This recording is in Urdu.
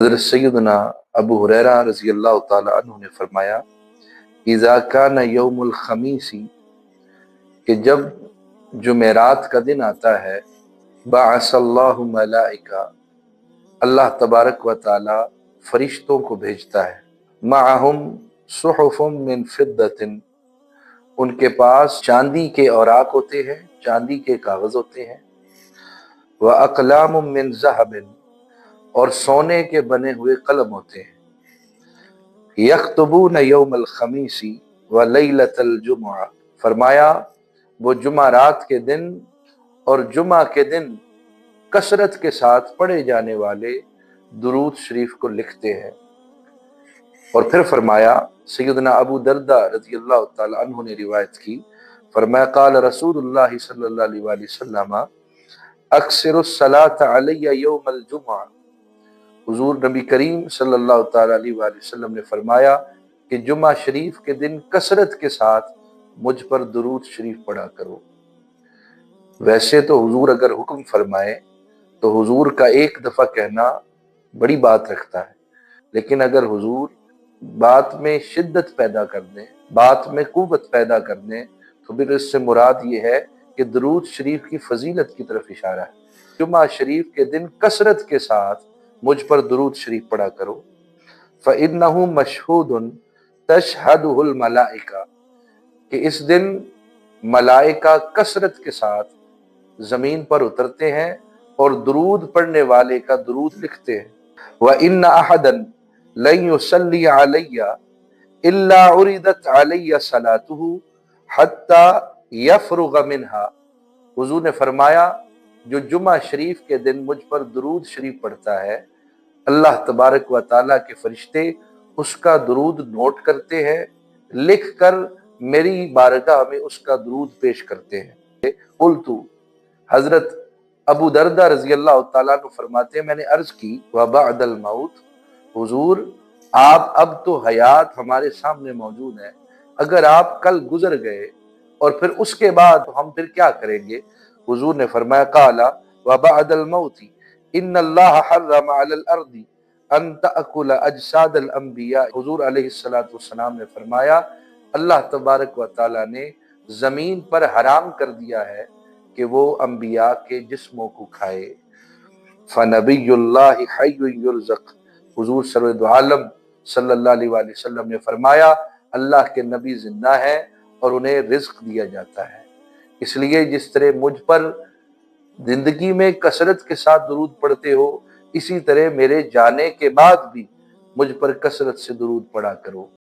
حضرت سیدنا ابو ہریرہ رضی اللہ تعالی عنہ نے فرمایا اذا کان یوم الخمیس، کہ جب جمعرات کا دن آتا ہے، بعث اللہ ملائکہ، اللہ تبارک و تعالی فرشتوں کو بھیجتا ہے، معہم صحف من فضۃ، ان کے پاس چاندی کے اوراق ہوتے ہیں، چاندی کے کاغذ ہوتے ہیں، واقلام من ذہب، اور سونے کے بنے ہوئے قلم ہوتے ہیں، یکتبون یوم الخمیس ولیلۃ الجمعہ، فرمایا وہ جمعرات کے دن اور جمعہ کے دن کثرت کے ساتھ پڑھے جانے والے درود شریف کو لکھتے ہیں۔ اور پھر فرمایا، سیدنا ابو دردہ رضی اللہ تعالی عنہ نے روایت کی، فرمایا قال رسول اللہ صلی اللہ علیہ وآلہ وسلم اکثر الصلاۃ علی یوم الجمعہ، حضور نبی کریم صلی اللہ تعالی علیہ وآلہ وسلم نے فرمایا کہ جمعہ شریف کے دن کثرت کے ساتھ مجھ پر درود شریف پڑھا کرو۔ ویسے تو حضور اگر حکم فرمائے تو حضور کا ایک دفعہ کہنا بڑی بات رکھتا ہے، لیکن اگر حضور بات میں شدت پیدا کر دیں، بات میں قوت پیدا کر دیں، تو پھر اس سے مراد یہ ہے کہ درود شریف کی فضیلت کی طرف اشارہ ہے۔ جمعہ شریف کے دن کثرت کے ساتھ مجھ پر درود شریف پڑھا کرو، فَإِنَّهُ مَشْهُودٌ تَشْهَدُهُ الْمَلَائِكَةُ، کہ اس دن ملائکہ کثرت کے ساتھ زمین پر اترتے ہیں اور درود پڑھنے والے کا درود لکھتے ہیں۔ وَإِنَّ أَحَدًا لَن يُصَلِّيَ عَلَيَّ إِلَّا عُرِضَتْ عَلَيَّ صَلَاتُهُ حَتَّى يَفْرُغَ مِنْهَا، حضور نے فرمایا جو جمعہ شریف کے دن مجھ پر درود شریف پڑھتا ہے، اللہ تبارک و تعالیٰ کے فرشتے اس کا درود نوٹ کرتے ہیں، لکھ کر میری بارگاہ میں اس کا درود پیش کرتے ہیں۔ قلت، حضرت ابو دردہ رضی اللہ تعالیٰ عنہ فرماتے ہیں میں نے عرض کی، وبعد الموت، حضور آپ اب تو حیات ہمارے سامنے موجود ہیں، اگر آپ کل گزر گئے اور پھر اس کے بعد ہم پھر کیا کریں گے؟ حضور نے فرمایا قال وبعد الموت ان اللہ حرم علی الارض ان تأکل اجساد الانبیاء، حضور علیہ السلام نے فرمایا اللہ تبارک و تعالیٰ نے زمین پر حرام کر دیا ہے کہ وہ انبیاء کے جسموں کو کھائے۔ فنبی اللہ حی یرزق، حضور سرور عالم صلی اللہ علیہ وآلہ وسلم نے فرمایا اللہ کے نبی زندہ ہیں اور انہیں رزق دیا جاتا ہے۔ اس لیے جس طرح مجھ پر زندگی میں کثرت کے ساتھ درود پڑھتے ہو، اسی طرح میرے جانے کے بعد بھی مجھ پر کثرت سے درود پڑھا کرو۔